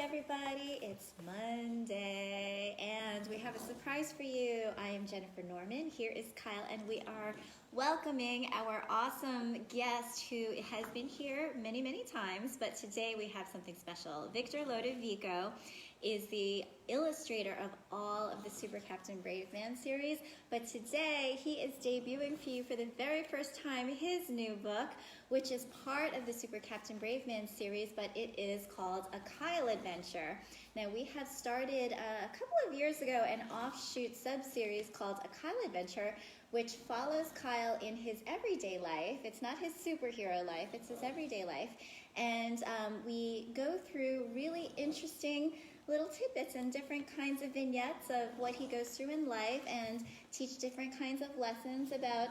everybody. It's Monday, and we have a surprise for you. I am Jennifer Norman. Here is Kyle, and we are welcoming our awesome guest who has been here many, many times, but today we have something special. Victor Lodevico is the illustrator of all of the Super Captain Brave Man series, but today he is debuting for you for the very first time his new book, which is part of the Super Captain Brave Man series, but it is called A Kyle Adventure. Now, we have started a couple of years ago an offshoot sub-series called A Kyle Adventure, which follows Kyle in his everyday life. It's not his superhero life, it's his everyday life. And we go through really interesting little tidbits and different kinds of vignettes of what he goes through in life and teach different kinds of lessons about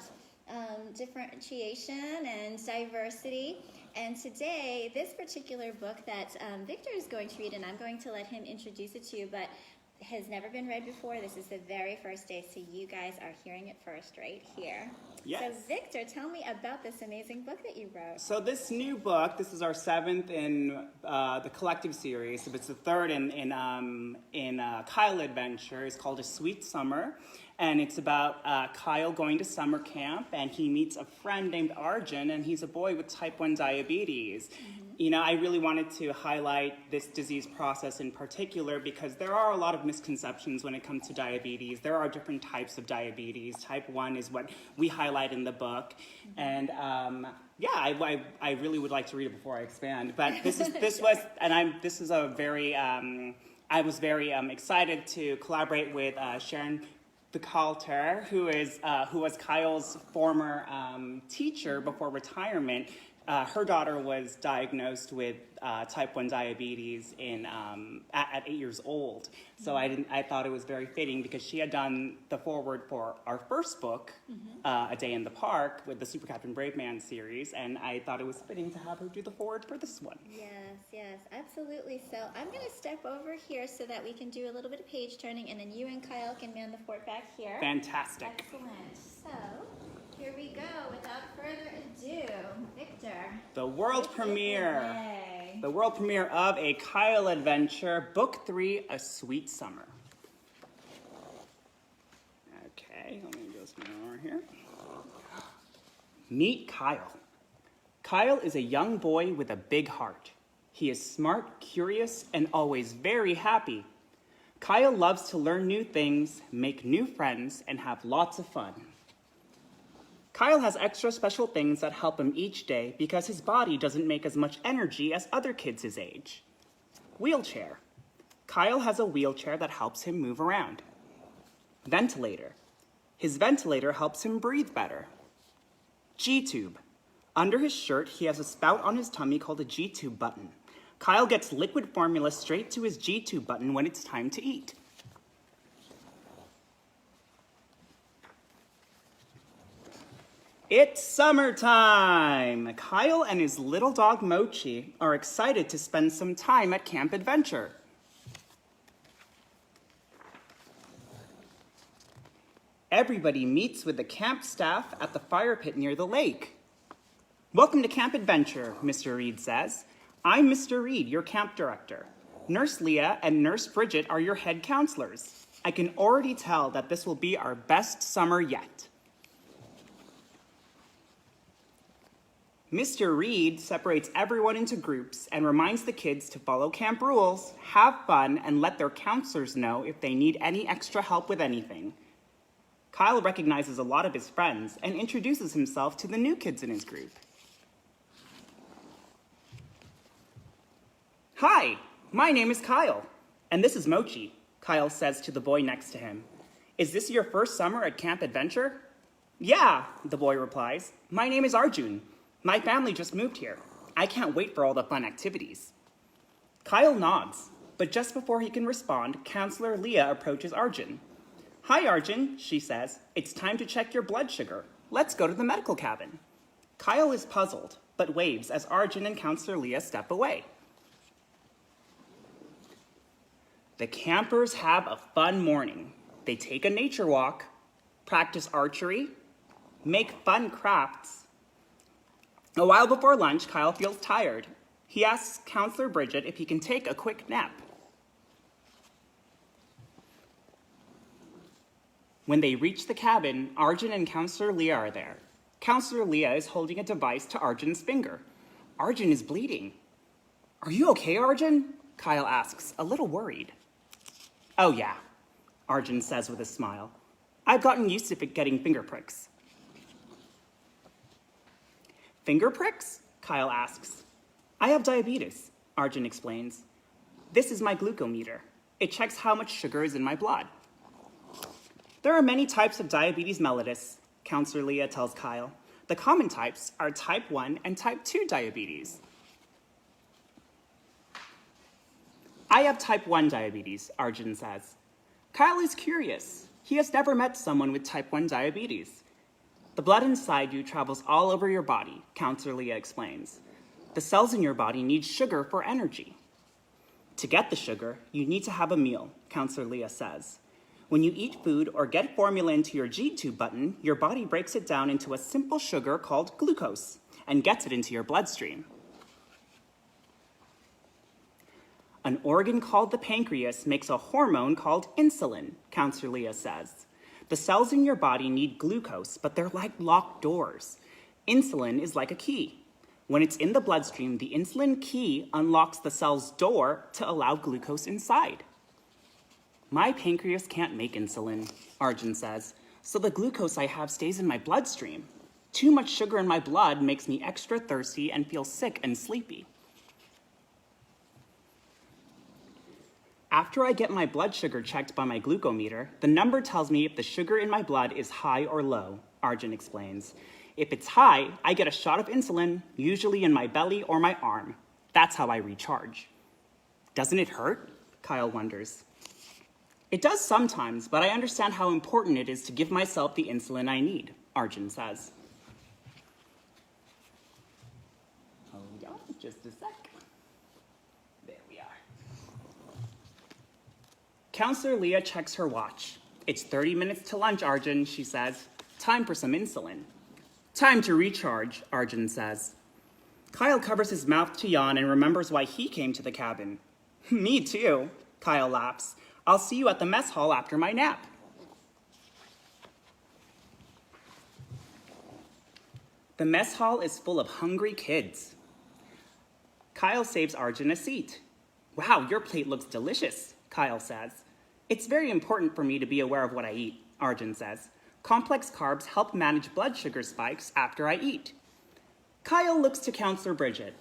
differentiation and diversity. And today, this particular book that Victor is going to read, and I'm going to let him introduce it to you, but has never been read before. This is the very first day, so you guys are hearing it first right here. Yes. So Victor, tell me about this amazing book that you wrote. So this new book, this is our 7th in the collective series. It's the 3rd in Kyle Adventure. It's called A Sweet Summer, and it's about Kyle going to summer camp, and he meets a friend named Arjun, and he's a boy with type 1 diabetes. Mm-hmm. You know, I really wanted to highlight this disease process in particular because there are a lot of misconceptions when it comes to diabetes. There are different types of diabetes. Type 1 is what we highlight in the book. And yeah, I really would like to read it before I expand. But I was very excited to collaborate with Sharon Vicalter, who was Kyle's former teacher before retirement. Her daughter was diagnosed with type 1 diabetes at 8 years old. So I thought it was very fitting because she had done the foreword for our first book, A Day in the Park, with the Super Captain Brave Man series, and I thought it was fitting to have her do the foreword for this one. Yes, absolutely. So I'm going to step over here so that we can do a little bit of page turning, and then you and Kyle can man the fort back here. Fantastic. Excellent. So here we go. Without further ado, Victor. The world premiere. The world premiere of A Kyle Adventure, Book 3, A Sweet Summer. Okay, let me just move over here. Meet Kyle. Kyle is a young boy with a big heart. He is smart, curious, and always very happy. Kyle loves to learn new things, make new friends, and have lots of fun. Kyle has extra special things that help him each day because his body doesn't make as much energy as other kids his age. Wheelchair. Kyle has a wheelchair that helps him move around. Ventilator. His ventilator helps him breathe better. G-tube. Under his shirt, he has a spout on his tummy called a G-tube button. Kyle gets liquid formula straight to his G-tube button when it's time to eat. It's summertime! Kyle and his little dog Mochi are excited to spend some time at Camp Adventure. Everybody meets with the camp staff at the fire pit near the lake. Welcome to Camp Adventure, Mr. Reed says. I'm Mr. Reed, your camp director. Nurse Leah and Nurse Bridget are your head counselors. I can already tell that this will be our best summer yet. Mr. Reed separates everyone into groups and reminds the kids to follow camp rules, have fun, and let their counselors know if they need any extra help with anything. Kyle recognizes a lot of his friends and introduces himself to the new kids in his group. Hi, my name is Kyle, and this is Mochi, Kyle says to the boy next to him. Is this your first summer at Camp Adventure? Yeah, the boy replies. My name is Arjun. My family just moved here. I can't wait for all the fun activities. Kyle nods, but just before he can respond, Counselor Leah approaches Arjun. Hi, Arjun, she says. It's time to check your blood sugar. Let's go to the medical cabin. Kyle is puzzled, but waves as Arjun and Counselor Leah step away. The campers have a fun morning. They take a nature walk, practice archery, make fun crafts. A while before lunch, Kyle feels tired. He asks Counselor Bridget if he can take a quick nap. When they reach the cabin, Arjun and Counselor Leah are there. Counselor Leah is holding a device to Arjun's finger. Arjun is bleeding. Are you okay, Arjun? Kyle asks, a little worried. Oh yeah, Arjun says with a smile. I've gotten used to getting finger pricks. Finger pricks? Kyle asks. I have diabetes, Arjun explains. This is my glucometer. It checks how much sugar is in my blood. There are many types of diabetes mellitus, Counselor Leah tells Kyle. The common types are type 1 and type 2 diabetes. I have type 1 diabetes, Arjun says. Kyle is curious. He has never met someone with type 1 diabetes. The blood inside you travels all over your body, Counselor Leah explains. The cells in your body need sugar for energy. To get the sugar, you need to have a meal, Counselor Leah says. When you eat food or get formula into your G-tube button, your body breaks it down into a simple sugar called glucose and gets it into your bloodstream. An organ called the pancreas makes a hormone called insulin, Counselor Leah says. The cells in your body need glucose, but they're like locked doors. Insulin is like a key. When it's in the bloodstream, the insulin key unlocks the cell's door to allow glucose inside. My pancreas can't make insulin, Arjun says, so the glucose I have stays in my bloodstream. Too much sugar in my blood makes me extra thirsty and feel sick and sleepy. After I get my blood sugar checked by my glucometer, the number tells me if the sugar in my blood is high or low, Arjun explains. If it's high, I get a shot of insulin, usually in my belly or my arm. That's how I recharge. Doesn't it hurt? Kyle wonders. It does sometimes, but I understand how important it is to give myself the insulin I need, Arjun says. Hold on, just a sec. There we are. Counselor Leah checks her watch. It's 30 minutes to lunch, Arjun, she says. Time for some insulin. Time to recharge, Arjun says. Kyle covers his mouth to yawn and remembers why he came to the cabin. Me too, Kyle laughs. I'll see you at the mess hall after my nap. The mess hall is full of hungry kids. Kyle saves Arjun a seat. Wow, your plate looks delicious, Kyle says. It's very important for me to be aware of what I eat, Arjun says. Complex carbs help manage blood sugar spikes after I eat. Kyle looks to Counselor Bridget.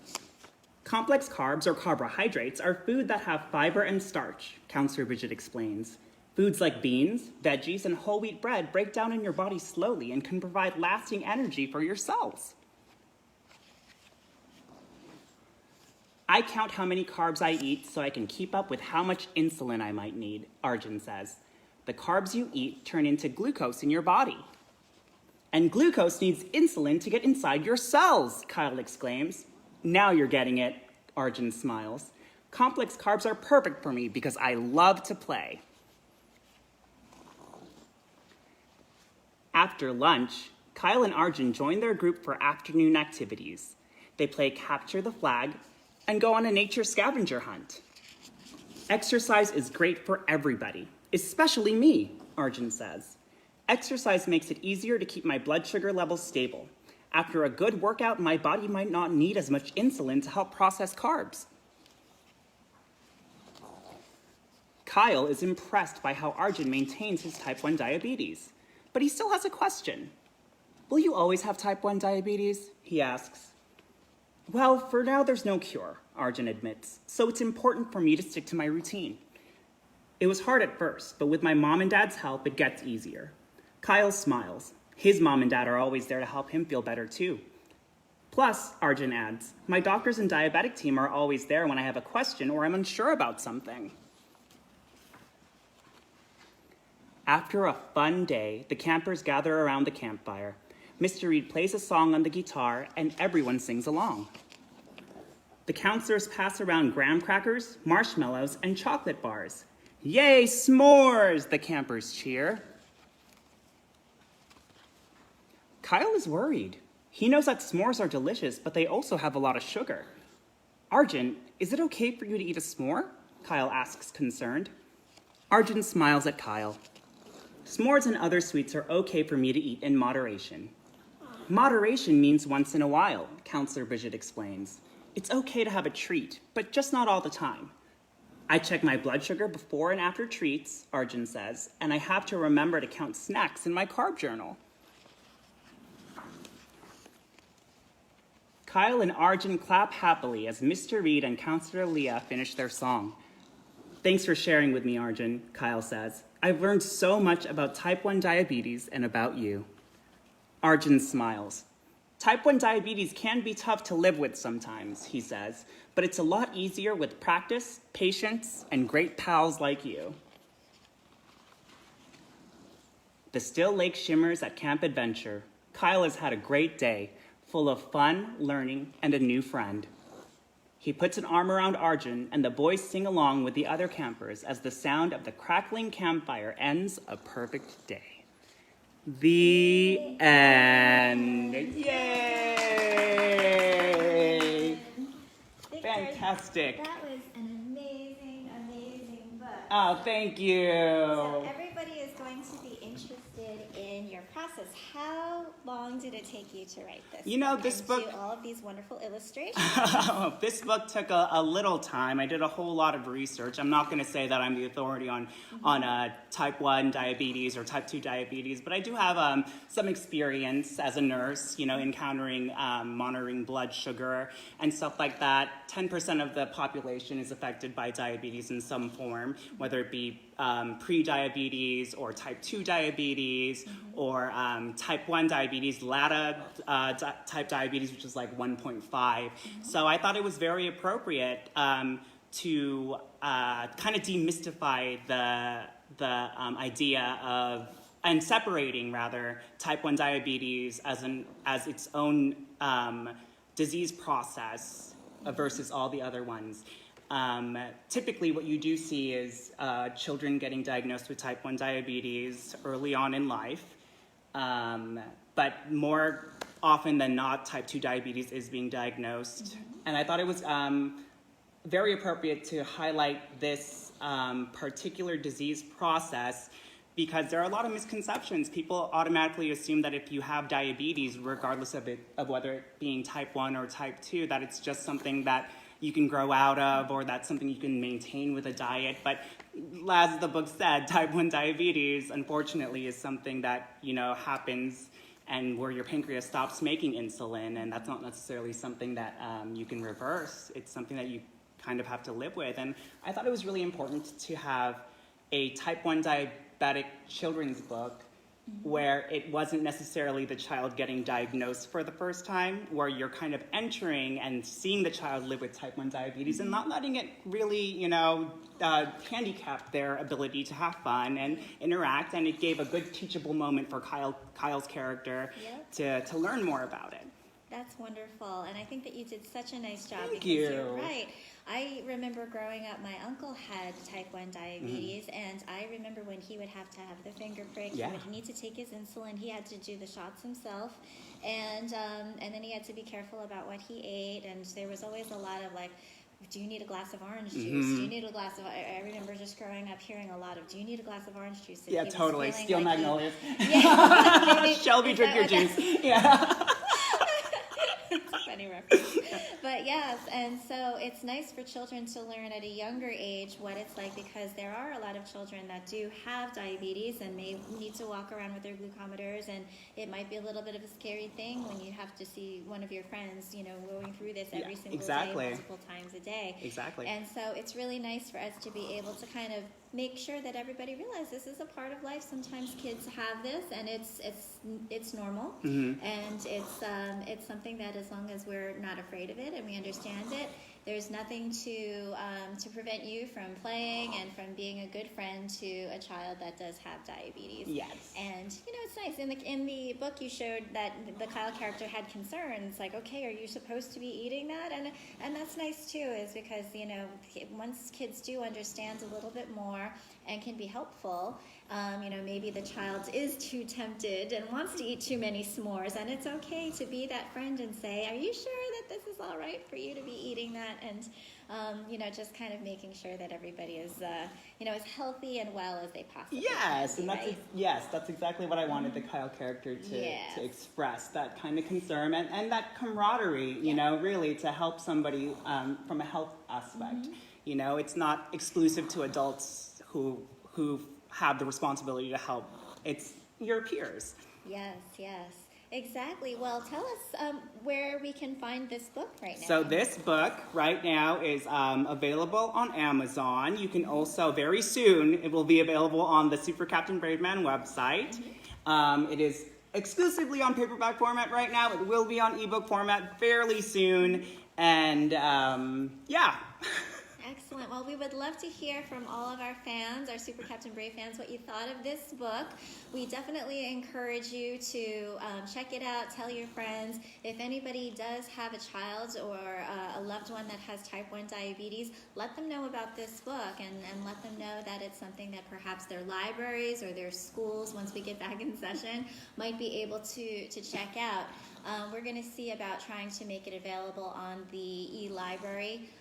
Complex carbs, or carbohydrates, are food that have fiber and starch, Counselor Bridget explains. Foods like beans, veggies, and whole wheat bread break down in your body slowly and can provide lasting energy for your cells. I count how many carbs I eat so I can keep up with how much insulin I might need, Arjun says. The carbs you eat turn into glucose in your body. And glucose needs insulin to get inside your cells, Kyle exclaims. Now you're getting it, Arjun smiles. Complex carbs are perfect for me because I love to play. After lunch, Kyle and Arjun join their group for afternoon activities. They play capture the flag and go on a nature scavenger hunt. Exercise is great for everybody, especially me, Arjun says. Exercise makes it easier to keep my blood sugar levels stable. After a good workout, my body might not need as much insulin to help process carbs. Kyle is impressed by how Arjun maintains his type 1 diabetes, but he still has a question. Will you always have type 1 diabetes? He asks. Well, for now there's no cure, Arjun admits, so it's important for me to stick to my routine. It was hard at first, but with my mom and dad's help, it gets easier. Kyle smiles. His mom and dad are always there to help him feel better too. Plus, Arjun adds, my doctors and diabetic team are always there when I have a question or I'm unsure about something. After a fun day, the campers gather around the campfire. Mr. Reed plays a song on the guitar and everyone sings along. The counselors pass around graham crackers, marshmallows, and chocolate bars. Yay, s'mores, the campers cheer. Kyle is worried. He knows that s'mores are delicious, but they also have a lot of sugar. Arjun, is it okay for you to eat a s'more? Kyle asks, concerned. Arjun smiles at Kyle. S'mores and other sweets are okay for me to eat in moderation. Moderation means once in a while, Counselor Bridget explains. It's okay to have a treat, but just not all the time. I check my blood sugar before and after treats, Arjun says, and I have to remember to count snacks in my carb journal. Kyle and Arjun clap happily as Mr. Reed and Counselor Leah finish their song. Thanks for sharing with me, Arjun, Kyle says. I've learned so much about type 1 diabetes and about you. Arjun smiles. Type 1 diabetes can be tough to live with sometimes, he says, but it's a lot easier with practice, patience, and great pals like you. The still lake shimmers at Camp Adventure. Kyle has had a great day, full of fun, learning, and a new friend. He puts an arm around Arjun, and the boys sing along with the other campers as the sound of the crackling campfire ends a perfect day. The end. Yay! Victor, Fantastic. That was an amazing, amazing book. Oh, thank you. So everybody is going to be interested in your process. How long did it take you to write this? You know, book this and book- do all of these wonderful illustrations. This book took a little time. I did a whole lot of research. I'm not going to say that I'm the authority on type 1 diabetes or type 2 diabetes, but I do have some experience as a nurse, you know, encountering monitoring blood sugar and stuff like that. 10% of the population is affected by diabetes in some form, whether it be pre-diabetes or type 2 diabetes or type 1 diabetes, LATA type diabetes, which is like 1.5. So I thought it was very appropriate to kind of demystify the idea of, and separating rather, type 1 diabetes as its own disease process versus all the other ones. Typically what you do see is children getting diagnosed with type 1 diabetes early on in life, but more often than not, type 2 diabetes is being diagnosed. And I thought it was very appropriate to highlight this particular disease process because there are a lot of misconceptions. People automatically assume that if you have diabetes, regardless of whether it being type 1 or type 2, that it's just something that you can grow out of or that's something you can maintain with a diet. But as the book said, type 1 diabetes, unfortunately, is something that, you know, happens and where your pancreas stops making insulin, and that's not necessarily something that you can reverse. It's something that you kind of have to live with. And I thought it was really important to have a type 1 diabetic children's book where it wasn't necessarily the child getting diagnosed for the first time, where you're kind of entering and seeing the child live with type 1 diabetes and not letting it really, you know, handicap their ability to have fun and interact. And it gave a good teachable moment for Kyle's character to learn more about it. That's wonderful, and I think that you did such a nice job. Thank because you. You're right. I remember growing up, my uncle had type 1 diabetes, and I remember when he would have to have the finger prick, he would need to take his insulin, he had to do the shots himself, and then he had to be careful about what he ate, and there was always a lot of like, do you need a glass of orange juice? Do you need a glass of, I remember just growing up hearing a lot of, do you need a glass of orange juice? Yeah, totally. Steel like magnolias. Yeah. Shelby, drink your juice. Yeah. It's a funny reference. But yes, and so it's nice for children to learn at a younger age what it's like, because there are a lot of children that do have diabetes and may need to walk around with their glucometers, and it might be a little bit of a scary thing when you have to see one of your friends, you know, going through this every single day, multiple times a day. Exactly. And so it's really nice for us to be able to kind of make sure that everybody realizes this is a part of life. Sometimes kids have this, and it's normal, and it's something that, as long as we're not afraid of it and we understand it, there's nothing to prevent you from playing and from being a good friend to a child that does have diabetes. Yes. And you know, it's nice. In the book, you showed that the Kyle character had concerns, like, okay, are you supposed to be eating that? And that's nice too, is because, you know, once kids do understand a little bit more and can be helpful, Maybe the child is too tempted and wants to eat too many s'mores, and it's okay to be that friend and say, are you sure that this is all right for you to be eating that? And, just kind of making sure that everybody is, as healthy and well as they possibly Yes, can be, and that's exactly what I wanted the Kyle character to express, that kind of concern and that camaraderie, really to help somebody from a health aspect. It's not exclusive to adults who have the responsibility to help. It's your peers. Yes, exactly. Well, tell us where we can find this book right now. So this book right now is available on Amazon. You can also, very soon, it will be available on the Super Captain Brave Man website. It is exclusively on paperback format right now. It will be on ebook format fairly soon. And Excellent. Well, we would love to hear from all of our fans, our Super Captain Brave fans, what you thought of this book. We definitely encourage you to check it out, tell your friends. If anybody does have a child or a loved one that has type 1 diabetes, let them know about this book and let them know that it's something that perhaps their libraries or their schools, once we get back in session, might be able to check out. We're going to see about trying to make it available on the e-library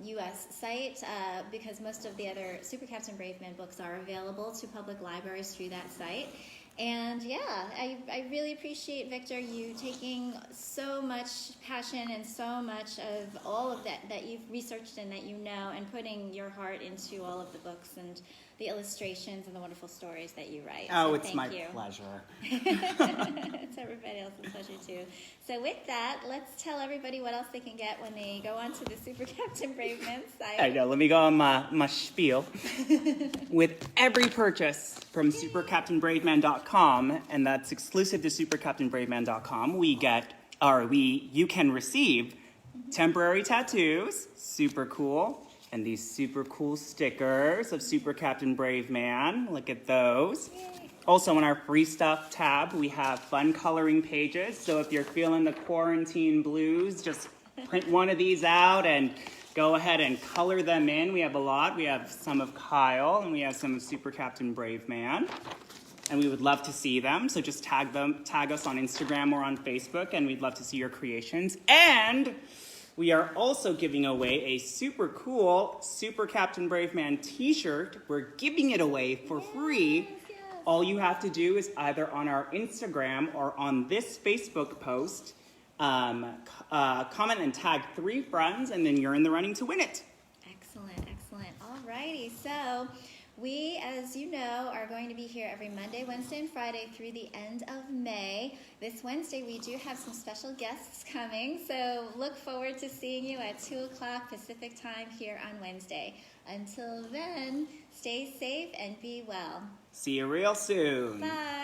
U.S. site because most of the other Super Captain Brave Man books are available to public libraries through that site. And I really appreciate, Victor, you taking so much passion and so much of all of that you've researched and that and putting your heart into all of the books and the illustrations and the wonderful stories that you write. Oh, so it's my pleasure. It's everybody else's pleasure too. So with that, let's tell everybody what else they can get when they go onto the Super Captain Brave Man site. I know, let me go on my spiel. With every purchase from SuperCaptainBraveMan.com, and that's exclusive to SuperCaptainBraveMan.com, you can receive temporary tattoos, super cool, and these super cool stickers of Super Captain Brave Man. Look at those. Yay. Also, on our free stuff tab, we have fun coloring pages. So if you're feeling the quarantine blues, just print one of these out and go ahead and color them in. We have a lot. We have some of Kyle, and we have some of Super Captain Brave Man. And we would love to see them. So just tag us on Instagram or on Facebook, and we'd love to see your creations. And we are also giving away a super cool Super Captain Brave Man t-shirt. We're giving it away for free. Yes. All you have to do is either on our Instagram or on this Facebook post, comment and tag 3 friends, and then you're in the running to win it. Excellent. Alrighty, so we, as you know, are going to be here every Monday, Wednesday, and Friday through the end of May. This Wednesday, we do have some special guests coming, so look forward to seeing you at 2 o'clock Pacific time here on Wednesday. Until then, stay safe and be well. See you real soon. Bye.